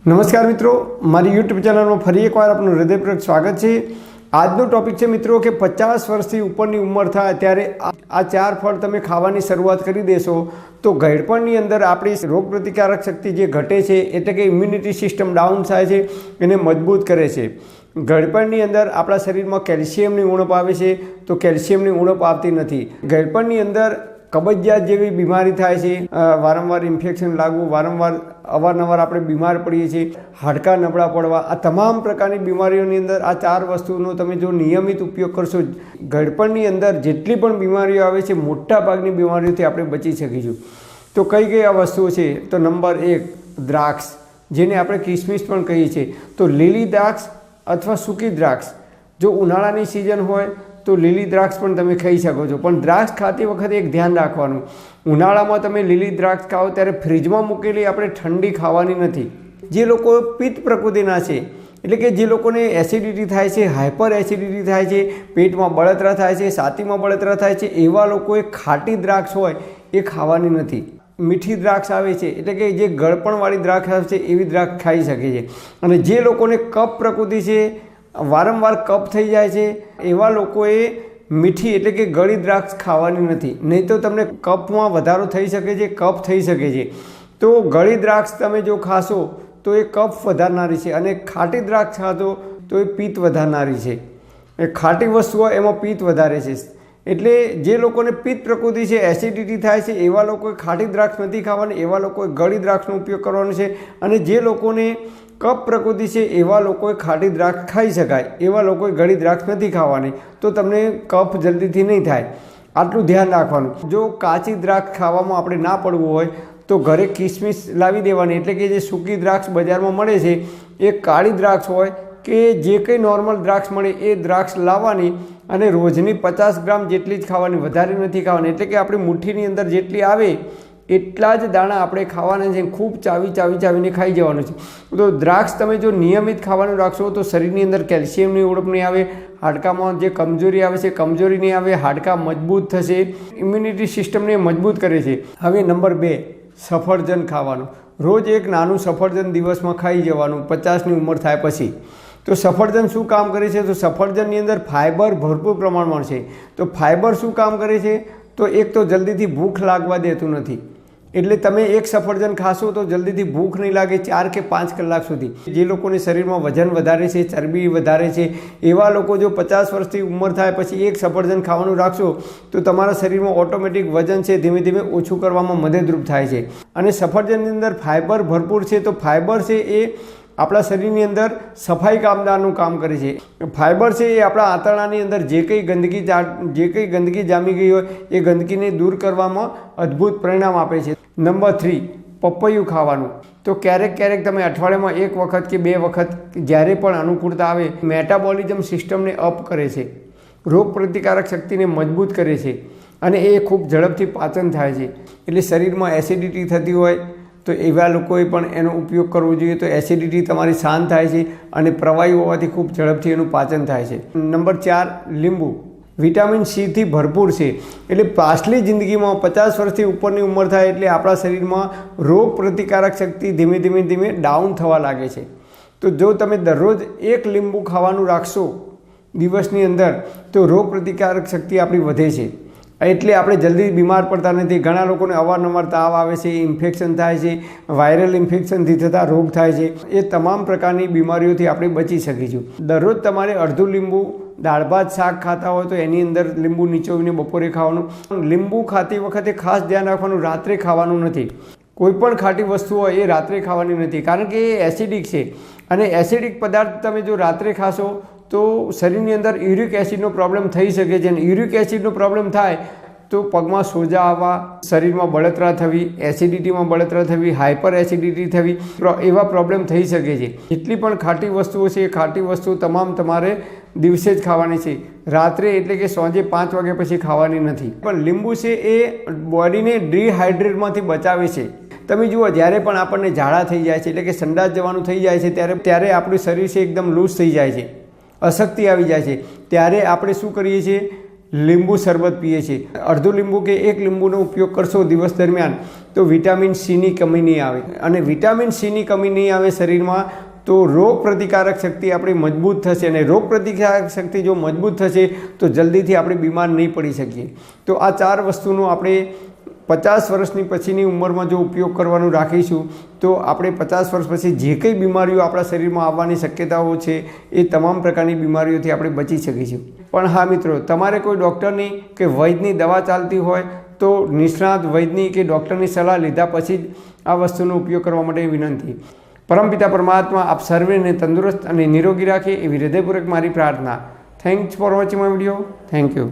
નમસ્કાર મિત્રો, મારી યુટ્યુબ ચેનલમાં ફરી એકવાર આપનું હૃદયપૂર્વક સ્વાગત છે। આજનો ટોપિક છે મિત્રો કે 50 વર્ષથી ઉપરની ઉંમર થાય ત્યારે આ 4 ફળ તમે ખાવાની શરૂઆત કરી દેશો તો ઘડપણની અંદર આપણી રોગપ્રતિકારક શક્તિ જે ઘટે છે એટલે કે ઇમ્યુનિટી સિસ્ટમ ડાઉન થાય છે, એને મજબૂત કરે છે। ઘડપણની અંદર આપણા શરીરમાં કેલ્શિયમની ઉણપ આવે છે તો કેલ્શિયમની ઉણપ આવતી નથી। ઘડપણની અંદર કબજિયાત જેવી બીમારી થાય છે, વારંવાર ઇન્ફેક્શન લાગવું, વારંવાર અવારનવાર આપણે બીમાર પડીએ છીએ, હાડકાં નબળા પડવા, આ તમામ પ્રકારની બીમારીઓની અંદર આ 4 વસ્તુનો તમે જો નિયમિત ઉપયોગ કરશો, ઘડપણની અંદર જેટલી પણ બીમારીઓ આવે છે મોટા ભાગની બીમારીઓથી આપણે બચી શકીશું। તો કઈ કઈ આ વસ્તુઓ છે? તો નંબર 1 દ્રાક્ષ, જેને આપણે કિસમિસ પણ કહીએ છીએ। તો લીલી દ્રાક્ષ અથવા સૂકી દ્રાક્ષ, જો ઉનાળાની સિઝન હોય તો લીલી દ્રાક્ષ પણ તમે ખાઈ શકો છો, પણ દ્રાક્ષ ખાતી વખતે એક ધ્યાન રાખવાનું, ઉનાળામાં તમે લીલી દ્રાક્ષ ખાઓ ત્યારે ફ્રીજમાં મૂકેલી આપણે ઠંડી ખાવાની નથી। જે લોકો પિત્ત પ્રકૃતિના છે એટલે કે જે લોકોને એસિડિટી થાય છે, હાઇપર એસિડિટી થાય છે, પેટમાં બળતરા થાય છે, છાતીમાં બળતરા થાય છે, એવા લોકોએ ખાટી દ્રાક્ષ હોય એ ખાવાની નથી। મીઠી દ્રાક્ષ આવે છે એટલે કે જે ગળપણવાળી દ્રાક્ષ આવે છે એવી દ્રાક્ષ ખાઈ શકે છે। અને જે લોકોને કફ પ્રકૃતિ છે, વારંવાર કફ થઈ જાય છે, એવા લોકોએ મીઠી એટલે કે ગળી દ્રાક્ષ ખાવાની નથી, નહીં તો તમને કફમાં વધારો થઈ શકે છે, કફ થઈ શકે છે। તો ગળી દ્રાક્ષ તમે જો ખાશો તો એ કફ વધારનારી છે, અને ખાટી દ્રાક્ષ ખાશો તો એ પિત્ત વધારનારી છે। એ ખાટી વસ્તુઓ એમાં પિત્ત વધારે છે, એટલે જે લોકોને પિત્ત પ્રકૃતિ છે, એસિડિટી થાય છે, એવા લોકોએ ખાટી દ્રાક્ષ નથી ખાવાની, એવા લોકોએ ગળી દ્રાક્ષનો ઉપયોગ કરવાનો છે। અને જે લોકોને કફ પ્રકૃતિ છે એવા લોકોએ ખાટી દ્રાક્ષ ખાઈ શકાય, એવા લોકોએ ગળી દ્રાક્ષ નથી ખાવાની, તો તમને કફ જલ્દીથી નહીં થાય, આટલું ધ્યાન રાખવાનું। જો કાચી દ્રાક્ષ ખાવામાં આપણે ના પડવું હોય તો ઘરે કિસમિસ લાવી દેવાની, એટલે કે જે સૂકી દ્રાક્ષ બજારમાં મળે છે એ કાળી દ્રાક્ષ હોય કે જે કંઈ નોર્મલ દ્રાક્ષ મળે એ દ્રાક્ષ લાવવાની અને રોજની 50 ગ્રામ જેટલી જ ખાવાની, વધારે નથી ખાવાની, એટલે કે આપણી મુઠ્ઠીની અંદર જેટલી આવે એટલા જ દાણા આપણે ખાવાના છે, ખૂબ ચાવીને ખાઈ જવાનું છે। તો દ્રાક્ષ તમે જો નિયમિત ખાવાનું રાખશો તો શરીરની અંદર કેલ્શિયમની ઉણપ નહીં આવે, હાડકામાં જે કમજોરી આવે છે કમજોરી નહીં આવે, હાડકાં મજબૂત થશે, ઇમ્યુનિટી સિસ્ટમને મજબૂત કરે છે। હવે નંબર 2 સફરજન ખાવાનું, રોજ એક નાનું સફરજન દિવસમાં ખાઈ જવાનું 50ની ઉંમર થાય પછી। તો સફરજન શું કામ કરે છે? તો સફરજનની અંદર ફાઇબર ભરપૂર પ્રમાણમાં છે। તો ફાઇબર શું કામ કરે છે? તો એક તો જલ્દીથી ભૂખ લાગવા દેતું નથી, એટલે તમે એક સફરજન ખાશો તો જલ્દીથી ભૂખ નહીં લાગે 4 કે 5 કલાક સુધી। જે લોકોને શરીરમાં વજન વધારે છે, ચરબી વધારે છે, એવા લોકો જો 50 વર્ષથી ઉંમર થાય પછી એક સફરજન ખાવાનું રાખશો તો તમારા શરીરમાં ઓટોમેટિક વજન છે ધીમે ધીમે ઓછું કરવામાં મદદરૂપ થાય છે। અને સફરજનની અંદર ફાઇબર ભરપૂર છે, તો ફાઇબર છે એ આપણા શરીરની અંદર સફાઈ કામદારનું કામ કરે છે। ફાઇબર છે એ આપણા આંતરડાની અંદર જે કંઈ ગંદકી જામી ગઈ હોય એ ગંદકીને દૂર કરવામાં અદ્ભુત પરિણામ આપે છે। નંબર 3 પપૈયું ખાવાનું, તો ક્યારેક તમે અઠવાડિયામાં 1 વખત કે 2 વખત જ્યારે પણ અનુકૂળતા આવે, મેટાબોલિઝમ સિસ્ટમને અપ કરે છે, રોગ પ્રતિકારક શક્તિને મજબૂત કરે છે, અને એ ખૂબ ઝડપથી પાચન થાય છે। એટલે શરીરમાં એસિડિટી થતી હોય તો એવા લોકોએ પણ એનો ઉપયોગ કરવો જોઈએ, તો એસિડિટી તમારી શાંત થાય છે અને પ્રવાહી હોવાથી ખૂબ ઝડપથી એનું પાચન થાય છે। નંબર 4 લીંબુ, વિટામિન C થી ભરપૂર છે, એટલે પાછલી જિંદગીમાં 50 વર્ષથી ઉપરની ઉંમર થાય એટલે આપણા શરીરમાં રોગ પ્રતિકારક શક્તિ ધીમે ધીમે ડાઉન થવા લાગે છે। તો જો તમે દરરોજ 1 લીંબુ ખાવાનું રાખશો દિવસની અંદર તો રોગ પ્રતિકારક શક્તિ આપણી વધે છે, એટલે આપણે જલ્દી બીમાર પડતા નથી। ઘણા લોકોને અવારનવાર તાવ આવે છે, ઇન્ફેક્શન થાય છે, વાયરલ ઇન્ફેક્શનથી થતા રોગ થાય છે, એ તમામ પ્રકારની બીમારીઓથી આપણે બચી શકીશું। દરરોજ તમારે અડધું લીંબુ, દાળ ભાત શાક ખાતા હોય તો એની અંદર લીંબુ નીચોવીને બપોરે ખાવાનું। લીંબુ ખાતી વખતે ખાસ ધ્યાન રાખવાનું, રાત્રે ખાવાનું નથી। કોઈ પણ ખાટી વસ્તુ હોય એ રાત્રે ખાવાની નથી, કારણ કે એ એસિડિક છે, અને એસિડિક પદાર્થ તમે જો રાત્રે ખાશો તો શરીરની અંદર યુરિક એસિડનો પ્રોબ્લેમ થઈ શકે છે, અને યુરિક એસિડનો પ્રોબ્લેમ થાય તો પગમાં સોજા આવવા, શરીરમાં બળતરા થવી, એસિડિટીમાં બળતરા થવી, હાઇપર એસિડિટી થવી, એવા પ્રોબ્લેમ થઈ શકે છે। જેટલી પણ ખાટી વસ્તુઓ છે એ ખાટી વસ્તુ તમામ તમારે દિવસે જ ખાવાની છે, રાત્રે એટલે કે સાંજે 5 વાગ્યા પછી ખાવાની નથી। પણ લીંબુ છે એ બોડીને ડિહાઇડ્રેટમાંથી બચાવે છે। તમે જુઓ, જ્યારે પણ આપણને ઝાડા થઈ જાય છે એટલે કે સંડાસ જવાનું થઈ જાય છે ત્યારે આપણું શરીર છે એકદમ લૂઝ થઈ જાય છે, અશક્તિ આવી જાય છે, ત્યારે આપણે શું કરીએ છીએ? લીંબુ શરબત પીએ છીએ, અડધું લીંબુ કે એક લીંબુનો ઉપયોગ કરશો દિવસ દરમિયાન તો વિટામિન સીની કમી નહીં આવે, અને વિટામિન સીની કમી નહીં આવે શરીરમાં તો રોગ પ્રતિકારક શક્તિ આપણી મજબૂત થશે, અને રોગ પ્રતિકારક શક્તિ જો મજબૂત થશે તો જલ્દીથી આપણે બીમાર નહીં પડી શકીએ. તો આ 4 વસ્તુનો આપણે 50 વર્ષની પછીની ઉંમરમાં જો ઉપયોગ કરવાનું રાખીશું તો આપણે 50 વર્ષ પછી જે કંઈ બીમારીઓ આપણા શરીરમાં આવવાની શક્યતાઓ છે એ તમામ પ્રકારની બીમારીઓથી આપણે બચી શકીશું. પણ હા મિત્રો, તમારે કોઈ ડૉક્ટરની કે વૈદ્યની દવા ચાલતી હોય તો નિષ્ણાત વૈદ્યની કે ડૉક્ટરની સલાહ લીધા પછી જ આ વસ્તુનો ઉપયોગ કરવા માટે વિનંતી. પરમપિતા પરમાત્મા આપ સર્વેને તંદુરસ્ત અને નિરોગી રાખે એવી હૃદયપૂર્વક મારી પ્રાર્થના. Thanks for watching my video. Thank you.